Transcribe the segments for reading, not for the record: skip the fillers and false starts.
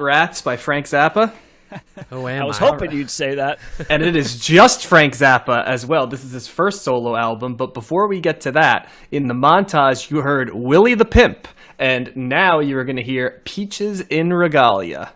Rats by Frank Zappa. Oh, am I? I was hoping you'd say that. And it is just Frank Zappa as well. This is his first solo album. But before we get to that, in the montage, you heard Willie the Pimp. And now you are going to hear Peaches in Regalia.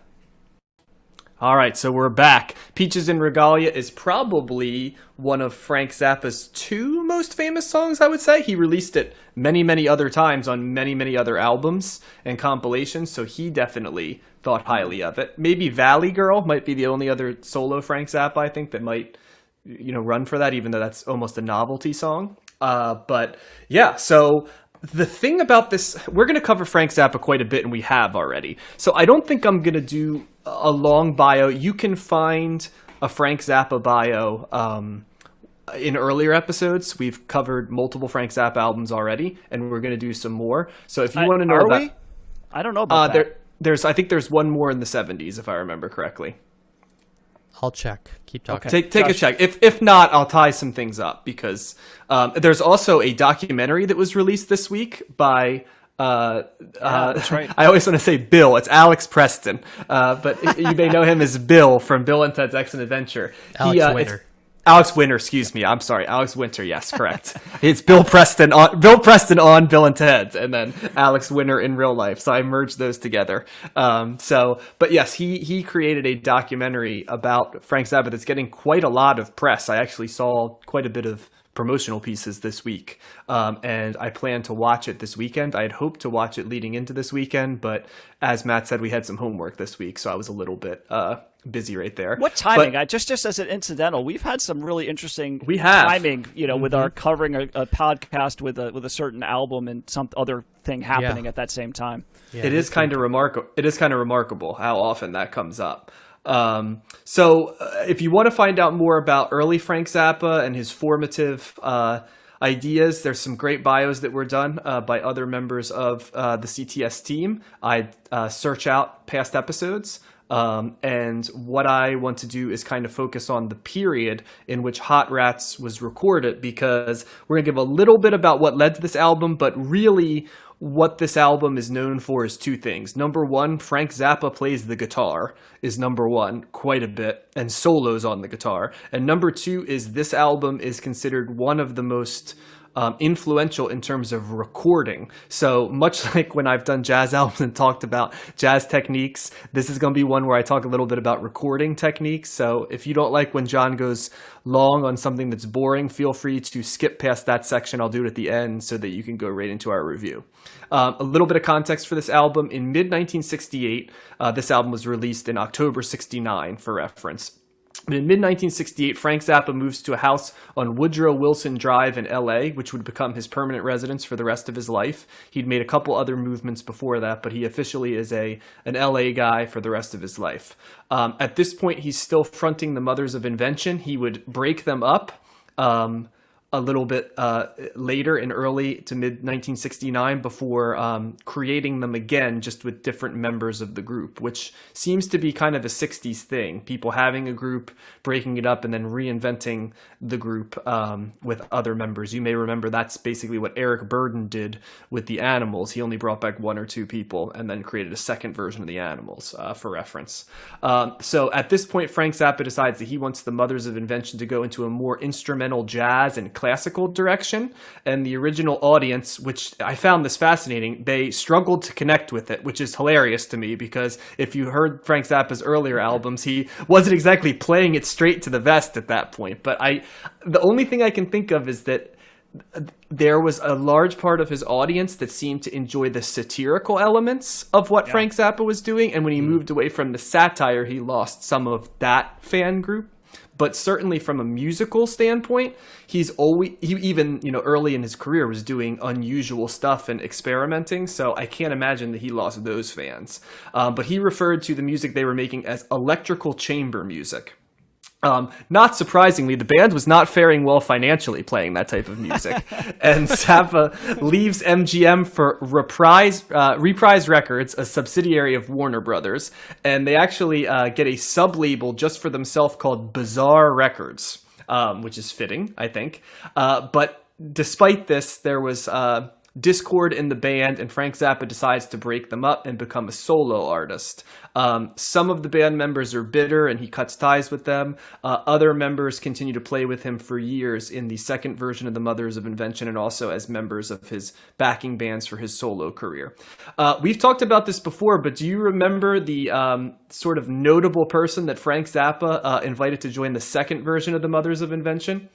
All right, so we're back. Peaches in Regalia is probably one of Frank Zappa's two most famous songs, I would say. He released it many, many other times on many, many other albums and compilations, so he definitely thought highly of it. Maybe Valley Girl might be the only other solo Frank Zappa, I think, that might, run for that, even though that's almost a novelty song. But yeah, so the thing about this, we're going to cover Frank Zappa quite a bit, and we have already. So I don't think I'm going to do a long bio. You can find a Frank Zappa bio in earlier episodes. We've covered multiple Frank Zappa albums already, and we're going to do some more. So if you want to know about... we? I don't know about that. I think there's one more in the 70s, if I remember correctly. I'll check. Keep talking. Okay. Take a check. If not, I'll tie some things up, because there's also a documentary that was released this week by... that's right. I always want to say Bill. It's Alex Preston, but you may know him as Bill from Bill and Ted's Excellent Adventure. Alex Winter, excuse me. I'm sorry, Alex Winter. Yes, correct. It's Bill Preston on Bill and Ted, and then Alex Winter in real life. So I merged those together. But yes, he created a documentary about Frank Zappa that's getting quite a lot of press. I actually saw quite a bit of promotional pieces this week, and I plan to watch it this weekend. I had hoped to watch it leading into this weekend, but as Matt said, we had some homework this week, so I was a little bit busy right there. What timing? Just as an incidental, we've had some really interesting timing, with our covering a podcast with a certain album and some other thing happening at that same time. Yeah, it is kind of remarkable. It is kind of remarkable how often that comes up. So if you want to find out more about early Frank Zappa and his formative ideas, there's some great bios that were done by other members of the CTS team. I'd search out past episodes. And what I want to do is kind of focus on the period in which Hot Rats was recorded, because we're going to give a little bit about what led to this album, but really what this album is known for is two things. Number one, Frank Zappa plays the guitar is number one, quite a bit, and solos on the guitar. And number two is this album is considered one of the most influential in terms of recording. So much like when I've done jazz albums and talked about jazz techniques, this is going to be one where I talk a little bit about recording techniques. So if you don't like when John goes long on something that's boring, feel free to skip past that section. I'll do it at the end so that you can go right into our review. A little bit of context for this album. In mid-1968, this album was released in October 69 for reference. But in mid-1968, Frank Zappa moves to a house on Woodrow Wilson Drive in L.A., which would become his permanent residence for the rest of his life. He'd made a couple other movements before that, but he officially is an L.A. guy for the rest of his life. At this point, he's still fronting the Mothers of Invention. He would break them up a little bit later in early to mid-1969 before creating them again just with different members of the group, which seems to be kind of a 60s thing. People having a group, breaking it up, and then reinventing the group with other members. You may remember that's basically what Eric Burdon did with the Animals. He only brought back one or two people and then created a second version of the Animals for reference. So at this point, Frank Zappa decides that he wants the Mothers of Invention to go into a more instrumental jazz and classical direction, and the original audience, which I found this fascinating, they struggled to connect with it, which is hilarious to me, because if you heard Frank Zappa's earlier albums, he wasn't exactly playing it straight to the vest at that point. But the only thing I can think of is that there was a large part of his audience that seemed to enjoy the satirical elements of what Frank Zappa was doing, and when he moved away from the satire, he lost some of that fan group. But certainly from a musical standpoint, he even early in his career was doing unusual stuff and experimenting. So I can't imagine that he lost those fans. But he referred to the music they were making as electrical chamber music. Not surprisingly, the band was not faring well financially playing that type of music. And Zappa leaves MGM for Reprise Records, a subsidiary of Warner Brothers. And they actually get a sub-label just for themselves called Bizarre Records, which is fitting, I think. But despite this, there was discord in the band, and Frank Zappa decides to break them up and become a solo artist. Some of the band members are bitter and he cuts ties with them. Other members continue to play with him for years in the second version of the Mothers of Invention and also as members of his backing bands for his solo career. We've talked about this before, but do you remember the sort of notable person that Frank Zappa invited to join the second version of the Mothers of Invention?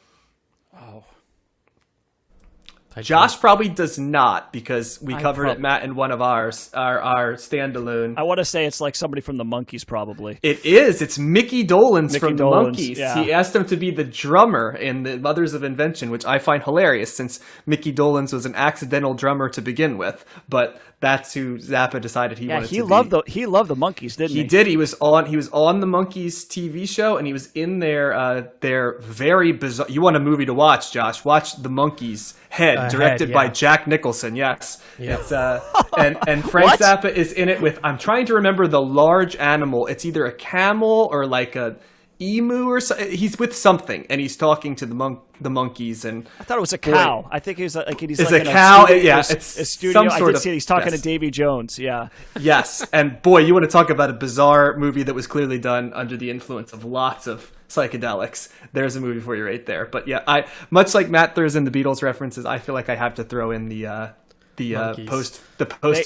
Josh probably does not, because we covered it, Matt, in one of our standalone. I want to say it's like somebody from the Monkees, probably. It is. It's Mickey Dolenz from the Monkees. Yeah. He asked him to be the drummer in the Mothers of Invention, which I find hilarious, since Mickey Dolenz was an accidental drummer to begin with. But that's who Zappa decided he wanted to be. He loved the Monkees, didn't he? He did. He was on the Monkees TV show, and he was in their very bizarre. You want a movie to watch, Josh? Watch The Monkees Head, directed by Jack Nicholson. Yes, it's and Frank Zappa is in it with. I'm trying to remember the large animal. It's either a camel or like a emu or so. He's with something, and he's talking to the monkeys. And I thought it was a cow. Boy, I think he's like it's like a cow. It's a studio. I did see he's talking to Davy Jones. Yeah. Yes, and boy, you want to talk about a bizarre movie that was clearly done under the influence of lots of psychedelics. There's a movie for you right there. But yeah, I much like Matt throws in the Beatles references, I feel like I have to throw in the post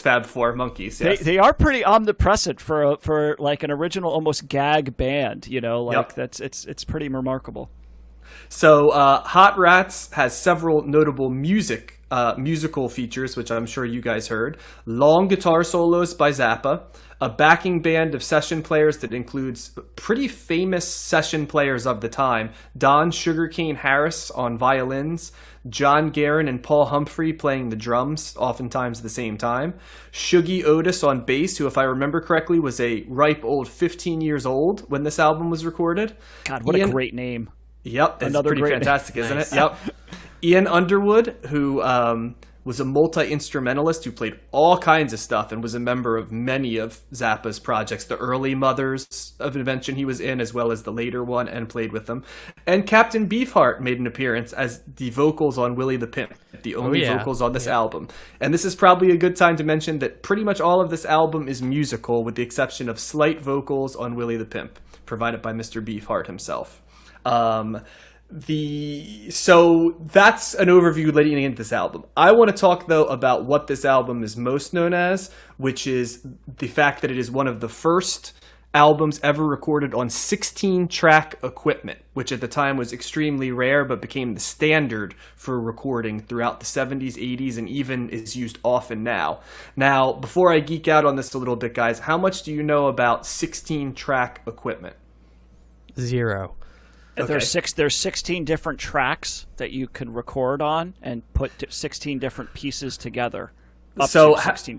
Fab Four Monkees. Yes. They are pretty omnipresent for like an original almost gag band. You know, like it's pretty remarkable. So Hot Rats has several notable musical features, which I'm sure you guys heard. Long guitar solos by Zappa, a backing band of session players that includes pretty famous session players of the time. Don Sugarcane Harris on violins, John Guerin and Paul Humphrey playing the drums, oftentimes at the same time. Shuggy Otis on bass, who, if I remember correctly, was a ripe old 15 years old when this album was recorded. God, what a great name. Yep, it's pretty fantastic, isn't it? Yep. Ian Underwood, who was a multi-instrumentalist who played all kinds of stuff and was a member of many of Zappa's projects. The early Mothers of Invention he was in, as well as the later one, and played with them. And Captain Beefheart made an appearance as the vocals on Willie the Pimp, the only vocals on this album. And this is probably a good time to mention that pretty much all of this album is musical, with the exception of slight vocals on Willie the Pimp, provided by Mr. Beefheart himself. So that's an overview leading into this album. I want to talk, though, about what this album is most known as, which is the fact that it is one of the first albums ever recorded on 16-track equipment, which at the time was extremely rare but became the standard for recording throughout the 70s, 80s, and even is used often now. Now, before I geek out on this a little bit, guys, how much do you know about 16-track equipment? 0. Okay. There's 16 different tracks that you can record on and put 16 different pieces together. So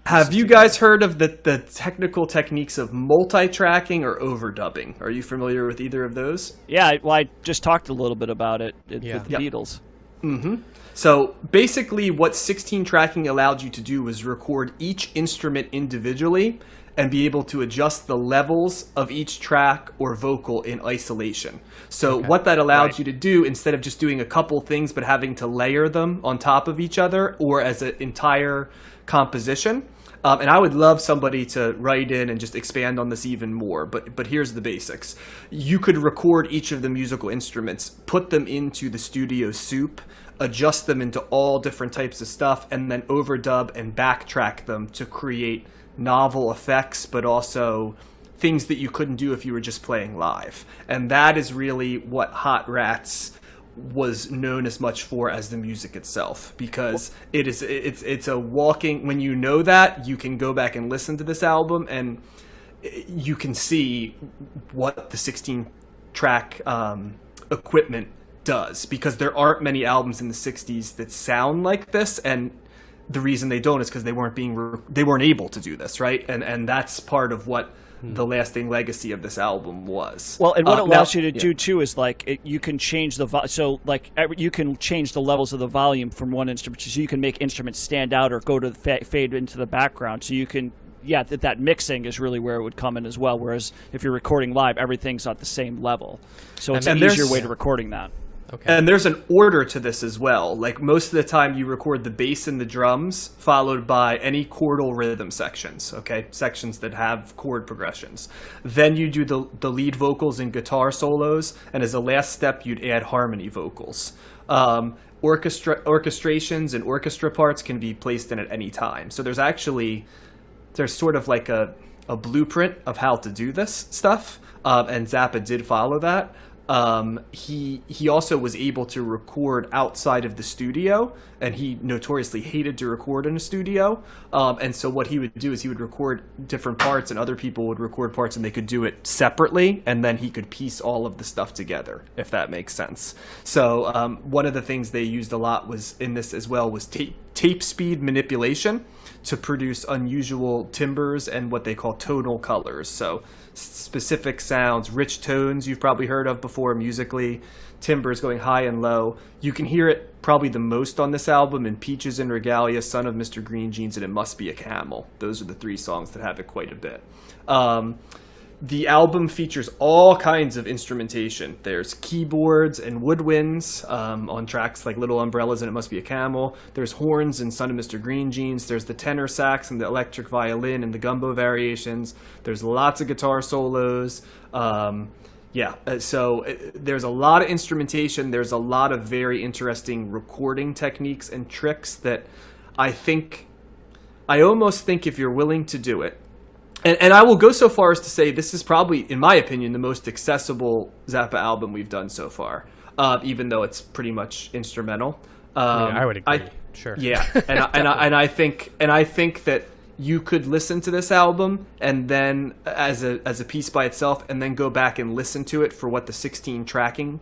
have you guys heard of the technical techniques of multi-tracking or overdubbing? Are you familiar with either of those? Yeah, well, I just talked a little bit about it with the Beatles. Mm-hmm. So basically what 16 tracking allowed you to do was record each instrument individually and be able to adjust the levels of each track or vocal in isolation. So what that allowed you to do, instead of just doing a couple things but having to layer them on top of each other or as an entire composition, and I would love somebody to write in and just expand on this even more, but here's the basics. You could record each of the musical instruments, put them into the studio soup, adjust them into all different types of stuff, and then overdub and backtrack them to create novel effects, but also things that you couldn't do if you were just playing live. And that is really what Hot Rats was known as much for as the music itself, because it's a walking, when you know that, you can go back and listen to this album and you can see what the 16 track equipment does, because there aren't many albums in the 60s that sound like this, and the reason they don't is because they weren't able to do this, right? And that's part of what the lasting legacy of this album was. Well, and what it allows you to do too is you can change you can change the levels of the volume from one instrument, so you can make instruments stand out or go to fade into the background. So you can, that mixing is really where it would come in as well. Whereas if you're recording live, everything's at the same level, so it's an easier way to recording that. Okay. And there's an order to this as well. Like most of the time you record the bass and the drums followed by any chordal rhythm sections, okay? Sections that have chord progressions. Then you do the lead vocals and guitar solos, and as a last step you'd add harmony vocals. Orchestrations and orchestra parts can be placed in at any time. So there's sort of like a blueprint of how to do this stuff, and Zappa did follow that. He also was able to record outside of the studio, and he notoriously hated to record in a studio. And so what he would do is he would record different parts, and other people would record parts, and they could do it separately, and then he could piece all of the stuff together, if that makes sense. So one of the things they used a lot was in this as well was tape speed manipulation to produce unusual timbres and what they call tonal colors. So specific sounds, rich tones you've probably heard of before musically, timbres going high and low. You can hear it probably the most on this album in Peaches and Regalia, Son of Mr. Green Jeans, and It Must Be a Camel. Those are the 3 songs that have it quite a bit. The album features all kinds of instrumentation. There's keyboards and woodwinds on tracks like Little Umbrellas and It Must Be a Camel. There's horns in Son of Mr. Green Jeans. There's the tenor sax and the electric violin and the gumbo variations. There's lots of guitar solos. So there's a lot of instrumentation. There's a lot of very interesting recording techniques and tricks that I almost think if you're willing to do it, and I will go so far as to say this is probably, in my opinion, the most accessible Zappa album we've done so far, even though it's pretty much instrumental. I would agree. Sure. Yeah, and I think that you could listen to this album and then as a piece by itself, and then go back and listen to it for what the 16 tracking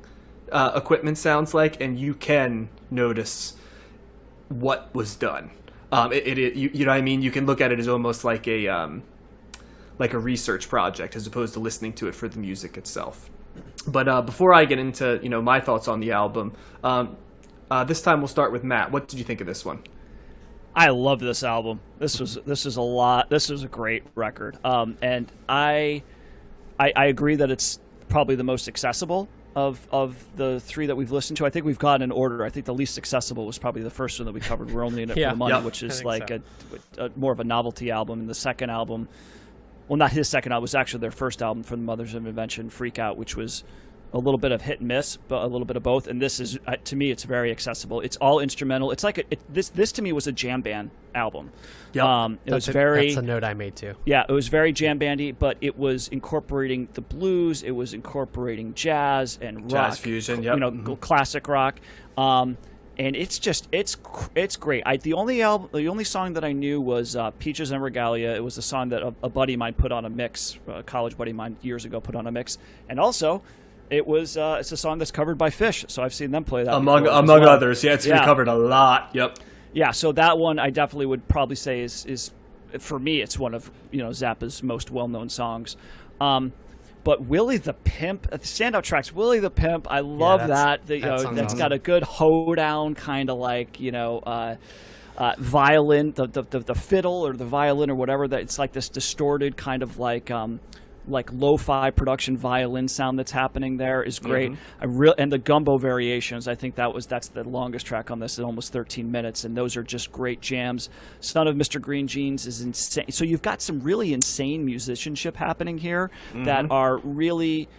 equipment sounds like, and you can notice what was done. You know what I mean? You can look at it as almost like a research project as opposed to listening to it for the music itself. But before I get into my thoughts on the album, this time we'll start with Matt. What did you think of this one? I love this album. This was a lot. This was a great record. And I agree that it's probably the most accessible of the 3 that we've listened to. I think we've gone in order. I think the least accessible was probably the first one that we covered. We're Only in It for the Money, which is like a more of a novelty album. And the second album, well, not his second album, it was actually their first album from the Mothers of Invention, Freak Out, which was a little bit of hit and miss, but a little bit of both. And this is, to me, it's very accessible. It's all instrumental. It's like this to me was a jam band album. Yep. That's a note I made too. Yeah, it was very jam bandy, but it was incorporating the blues. It was incorporating jazz and rock, jazz fusion. Yep. Classic rock. And it's great. The only song that I knew was Peaches and Regalia. It was a song that a buddy of mine put on a mix, a college buddy of mine years ago put on a mix, and also. It's a song that's covered by Fish, so I've seen them play that among well. others. Yeah, it's covered a lot. Yep. Yeah, so that one I definitely would probably say is for me it's one of Zappa's most well-known songs. But Willie the Pimp, the standout tracks, Willie the Pimp, I love that. That's awesome. Got a good hoedown kind of like violin, the fiddle or the violin or whatever. That it's like this distorted kind of like lo-fi production violin sound that's happening there is great. Mm-hmm. And the gumbo variations, I think that's the longest track on this at almost 13 minutes, and those are just great jams. Son of Mr. Green Jeans is insane. So you've got some really insane musicianship happening here that are really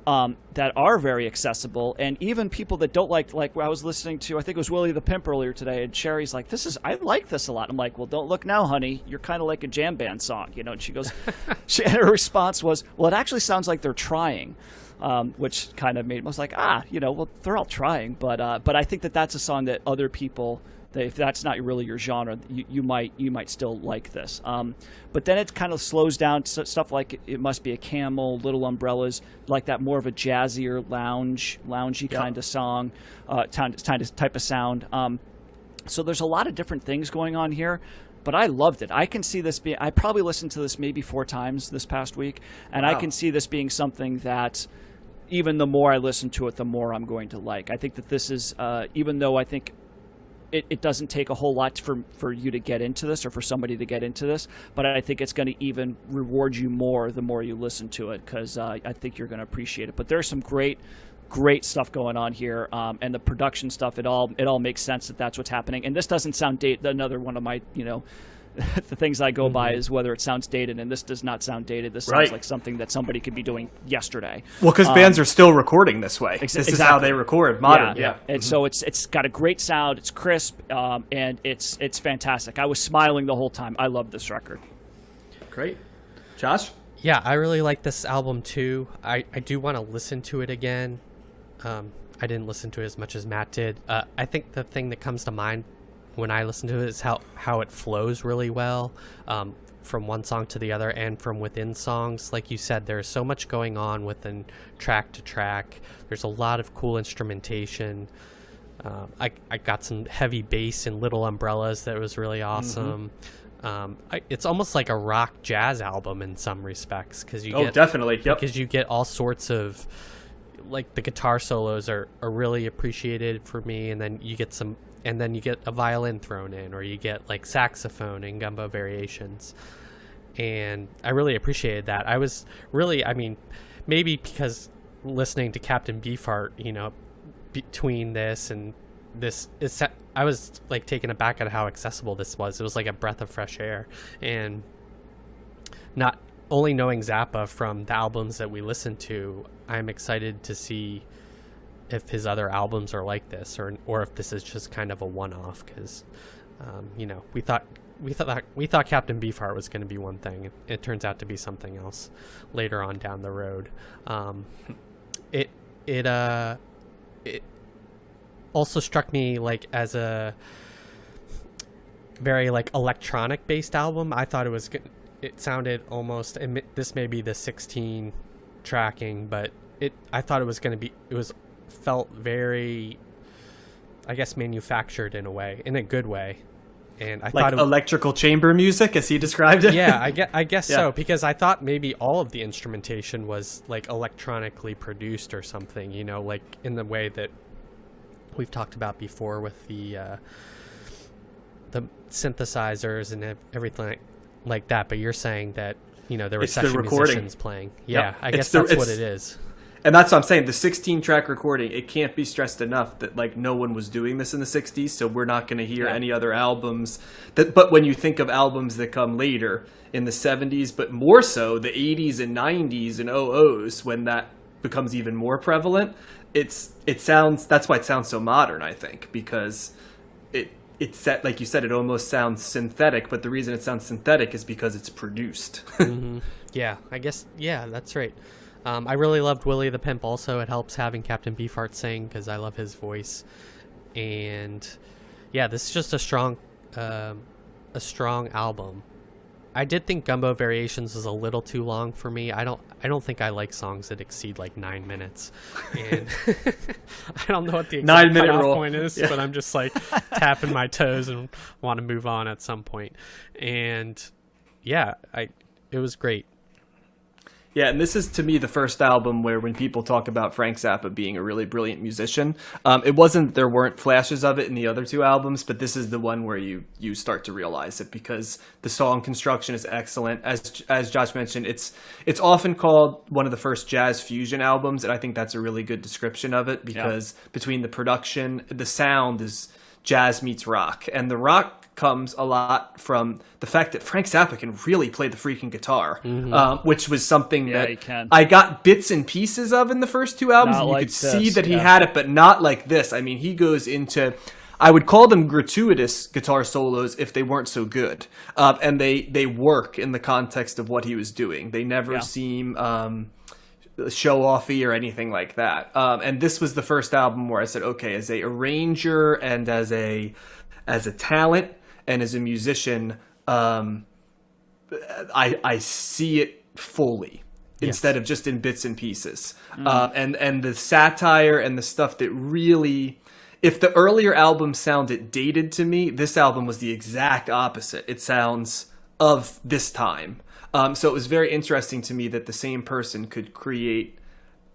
that are very accessible, and even people that don't like I was listening to, I think it was Willie the Pimp earlier today, and Sherry's like, I like this a lot. I'm like, well, don't look now, honey, you're kind of like a jam band song, and she goes, her response was, well, it actually sounds like they're trying, which kind of made, I was like, well, they're all trying, but I think that's a song that other people, if that's not really your genre, you might still like this. But then it kind of slows down to stuff like It Must Be a Camel, Little Umbrellas, like that more of a jazzier, loungy kind of song, type of sound. So there's a lot of different things going on here. But I loved it. I can see this being. I probably listened to this maybe 4 times this past week, and I can see this being something that even the more I listen to it, the more I'm going to like. I think that this is, even though I think it doesn't take a whole lot for you to get into this or for somebody to get into this, but I think it's going to even reward you more the more you listen to it, because I think you're going to appreciate it. But there's some great great stuff going on here, and the production stuff. It all makes sense that that's what's happening. And this doesn't sound dated. Another one of my the things I go by is whether it sounds dated, and this does not sound dated. This sounds like something that somebody could be doing yesterday. Well, because bands are still recording this way. This is how they record modern. Yeah. And so it's got a great sound. It's crisp, and it's fantastic. I was smiling the whole time. I love this record. Great. Josh? Yeah, I really like this album too. I do want to listen to it again. I didn't listen to it as much as Matt did. I think the thing that comes to mind when I listen to it is how it flows really well, from one song to the other and from within songs. Like you said, there's so much going on within track to track. There's a lot of cool instrumentation. I got some heavy bass and Little Umbrellas that was really awesome. It's almost like a rock jazz album in some respects, because definitely, because you get all sorts of, like, the guitar solos are really appreciated for me, and then you get a violin thrown in, or you get like saxophone and gumbo variations, and I really appreciated that. I was really, maybe because listening to Captain Beefheart, between this and this, I was like taken aback at how accessible this was. It was like a breath of fresh air, and not only knowing Zappa from the albums that we listened to, I'm excited to see if his other albums are like this, or if this is just kind of a one-off, because we thought Captain Beefheart was going to be one thing. It turns out to be something else later on down the road. It also struck me like as a very like electronic based album. I thought it sounded almost, and this may be the 16 tracking, but I thought it was felt very, I guess, manufactured in a way, in a good way. And I thought electrical chamber music, as he described it. Yeah, I guess so, because I thought maybe all of the instrumentation was like electronically produced or something, like in the way that we've talked about before with the synthesizers and everything like that. But you're saying that there were session musicians playing. Yeah, I guess that's what it is. And that's what I'm saying. The 16-track recording, it can't be stressed enough that like no one was doing this in the 60s, so we're not going to hear any other albums. But when you think of albums that come later in the 70s, but more so the 80s and 90s and 00s, when that becomes even more prevalent, that's why it sounds so modern, I think, because it's like you said, it almost sounds synthetic, but the reason it sounds synthetic is because it's produced. Yeah, I guess, that's right. I really loved Willie the Pimp also. It helps having Captain Beefheart sing, because I love his voice. And yeah, this is just a strong album. I did think Gumbo Variations was a little too long for me. I don't think I like songs that exceed like 9 minutes. And I don't know what the exact 9-minute cutoff rule point is, but I'm just like tapping my toes and want to move on at some point. And yeah, it was great. Yeah, and this is, to me, the first album where when people talk about Frank Zappa being a really brilliant musician, it wasn't, there weren't flashes of it in the other two albums, but this is the one where you start to realize it, because the song construction is excellent. As Josh mentioned, it's often called one of the first jazz fusion albums, and I think that's a really good description of it, because between the production, the sound is jazz meets rock, and the rock comes a lot from the fact that Frank Zappa can really play the freaking guitar, which was something that I got bits and pieces of in the first two albums. And you could see that he had it, but not like this. I mean, he goes into, I would call them gratuitous guitar solos if they weren't so good. And they work in the context of what he was doing. They never seem show-offy or anything like that. And this was the first album where I said, okay, as a arranger and as a talent and as a musician, I see it fully instead of just in bits and pieces. And the satire and the stuff that really, if the earlier album sounded dated to me, this album was the exact opposite. It sounds of this time. So it was very interesting to me that the same person could create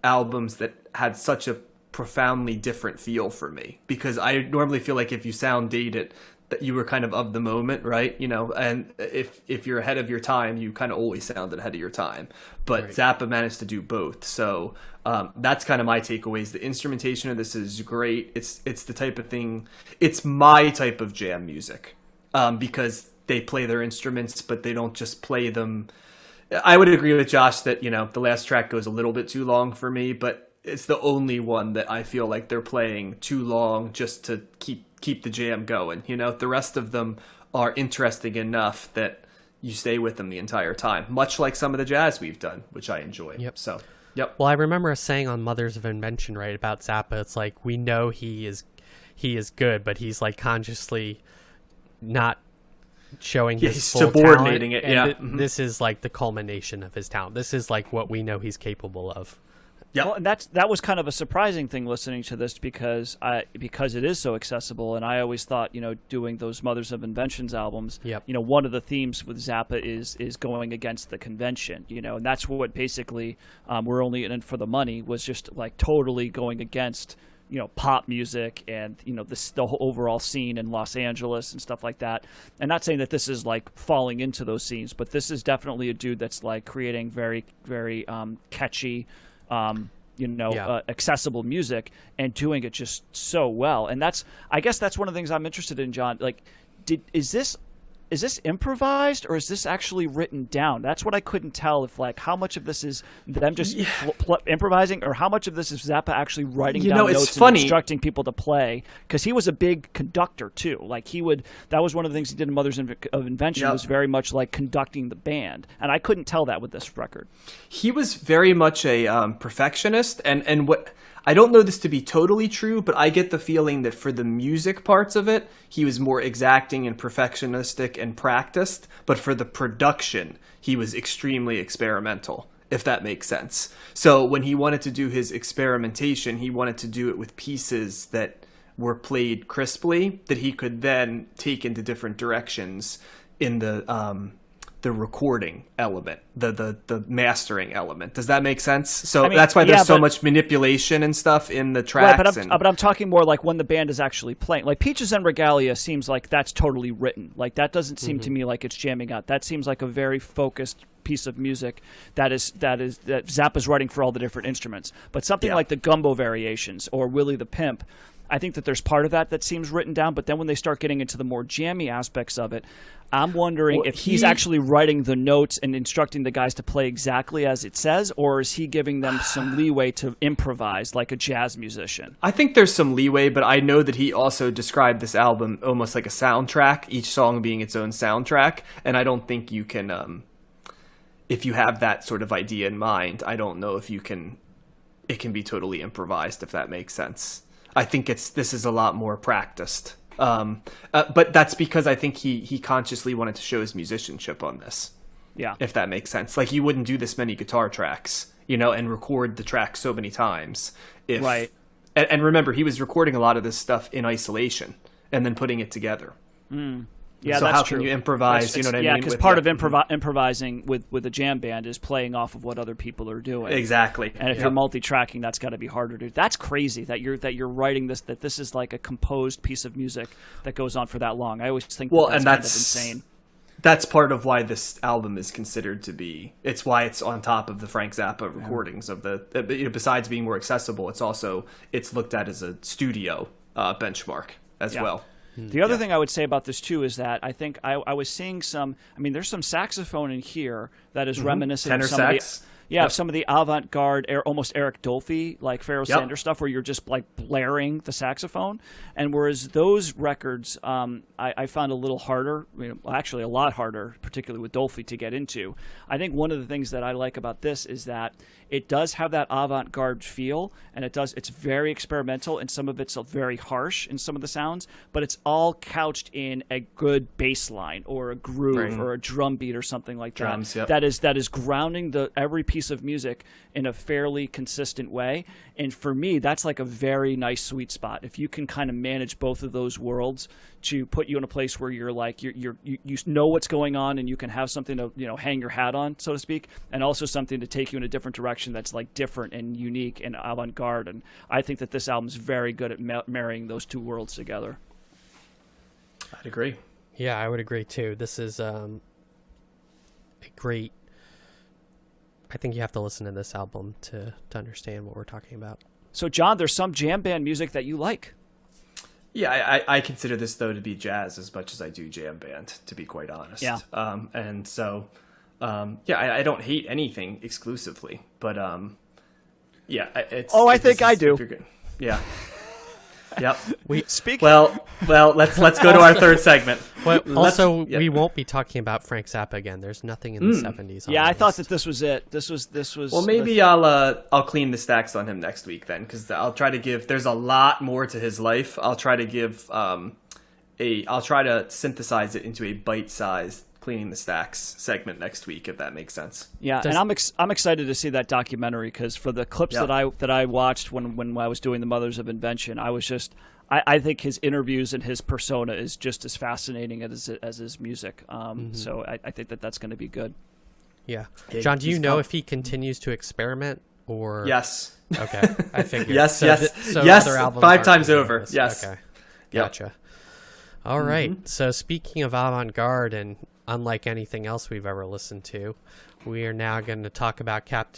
albums that had such a profoundly different feel for me, because I normally feel like if you sound dated, that you were kind of the moment, right? You know, and if you're ahead of your time, you kind of always sounded ahead of your time. But Right. Zappa managed to do both, so that's kind of my takeaways. The instrumentation of this is great. It's the type of thing. It's my type of jam music, because they play their instruments, but they don't just play them. I would agree with Josh that, you know, the last track goes a little bit too long for me, but it's the only one that I feel like they're playing too long just to keep the jam going. You know, the rest of them are interesting enough that you stay with them the entire time, much like some of the jazz we've done, which I enjoy. Yep. So, yep. Well, I remember us saying on Mothers of Invention, right, about Zappa, it's like, we know he is good, but he's like consciously not showing his he's full subordinating talent, it, yeah. and this is like the culmination of his talent. This is like what we know he's capable of. Yep. Well, and that was kind of a surprising thing listening to this because it is so accessible, and I always thought, you know, doing those Mothers of Inventions albums, Yep. you know, one of the themes with Zappa is going against the convention, you know, and that's what basically We're Only In It For The Money was just like totally going against, you know, pop music and, you know, the whole overall scene in Los Angeles and stuff like that. And not saying that this is like falling into those scenes, but this is definitely a dude that's like creating very, very catchy, accessible music and doing it just so well. And I guess that's one of the things I'm interested in, John. Like, is this improvised or is this actually written down? That's what I couldn't tell, if like how much of this is them just improvising or how much of this is Zappa actually writing down notes and instructing people to play. Because he was a big conductor too. Like that was one of the things he did in Mothers of Invention, was very much like conducting the band. And I couldn't tell that with this record. He was very much a perfectionist, and what I don't know this to be totally true, but I get the feeling that for the music parts of it, he was more exacting and perfectionistic and practiced, but for the production, he was extremely experimental, if that makes sense. So when he wanted to do his experimentation, he wanted to do it with pieces that were played crisply, that he could then take into different directions in the recording element, the mastering element. Does that make sense? So I mean, that's why there's so much manipulation and stuff in the tracks. Right, but I'm talking more like when the band is actually playing. Like Peaches and Regalia seems like that's totally written. Like that doesn't seem to me like it's jamming out. That seems like a very focused piece of music that Zappa's writing for all the different instruments. But something like the Gumbo Variations or Willie the Pimp, I think that there's part of that seems written down, but then when they start getting into the more jammy aspects of it, I'm wondering if he's actually writing the notes and instructing the guys to play exactly as it says, or is he giving them some leeway to improvise like a jazz musician? I think there's some leeway, but I know that he also described this album almost like a soundtrack, each song being its own soundtrack, and I don't think you can, if you have that sort of idea in mind, I don't know if it can be totally improvised, if that makes sense. I think this is a lot more practiced. But that's because I think he consciously wanted to show his musicianship on this. Yeah. If that makes sense. Like, you wouldn't do this many guitar tracks, you know, and record the track so many times. Right. And remember, he was recording a lot of this stuff in isolation and then putting it together. Yeah, so that's how true. can you improvise? You know what I mean? Yeah, because part of improvising with a jam band is playing off of what other people are doing. Exactly. And if you're multi-tracking, that's got to be harder to do. That's crazy that you're writing this, that this is like a composed piece of music that goes on for that long. I always think that's kind of insane. That's part of why this album is considered to be. It's why it's on top of the Frank Zappa recordings of the. Besides being more accessible, it's looked at as a studio benchmark as well. The other thing I would say about this, too, is that I think I was seeing there's some saxophone in here that is reminiscent tenor of some sax. some of the avant-garde, almost Eric Dolphy, like Pharoah Sanders stuff, where you're just like blaring the saxophone. And whereas those records, I found a little harder, actually a lot harder, particularly with Dolphy, to get into. I think one of the things that I like about this is that it does have that avant-garde feel, and it's very experimental, and some of it's very harsh in some of the sounds, but it's all couched in a good bass line or a groove or a drum beat or something like Drums, that. That is grounding every piece of music in a fairly consistent way. And for me, that's like a very nice sweet spot. If you can kind of manage both of those worlds to put you in a place where you're like you know what's going on, and you can have something to hang your hat on, so to speak, and also something to take you in a different direction that's like different and unique and avant-garde. And I think that this album is very good at marrying those two worlds together. I'd agree. Yeah, I would agree too. This is a great. I think you have to listen to this album to understand what we're talking about. So, John, there's some jam band music that you like. Yeah, I consider this, though, to be jazz as much as I do jam band, to be quite honest. Yeah. And so, I don't hate anything exclusively, but yeah, it's. Oh, I think I do. If you're good. Yeah. Yep. Well, let's go to our third segment. Well, also, we won't be talking about Frank Zappa again. There's nothing in the 70s. Yeah, I thought that this was it. This was. Well, maybe I'll clean the stacks on him next week then, because I'll try to give. There's a lot more to his life. I'll try to give I'll try to synthesize it into a bite-sized cleaning the stacks segment next week, if that makes sense. Yeah, and I'm excited to see that documentary, because for the clips that I watched when I was doing the Mothers of Invention, I was just I think his interviews and his persona is just as fascinating as his music. So I think that's going to be good. Yeah, John, do you know if he continues to experiment or? Yes. Okay, I figured. yes. So yes. other albums 5 aren't times doing over. this. Yes. Okay. Gotcha. All right. So speaking of avant-garde and unlike anything else we've ever listened to, we are now going to talk about Captain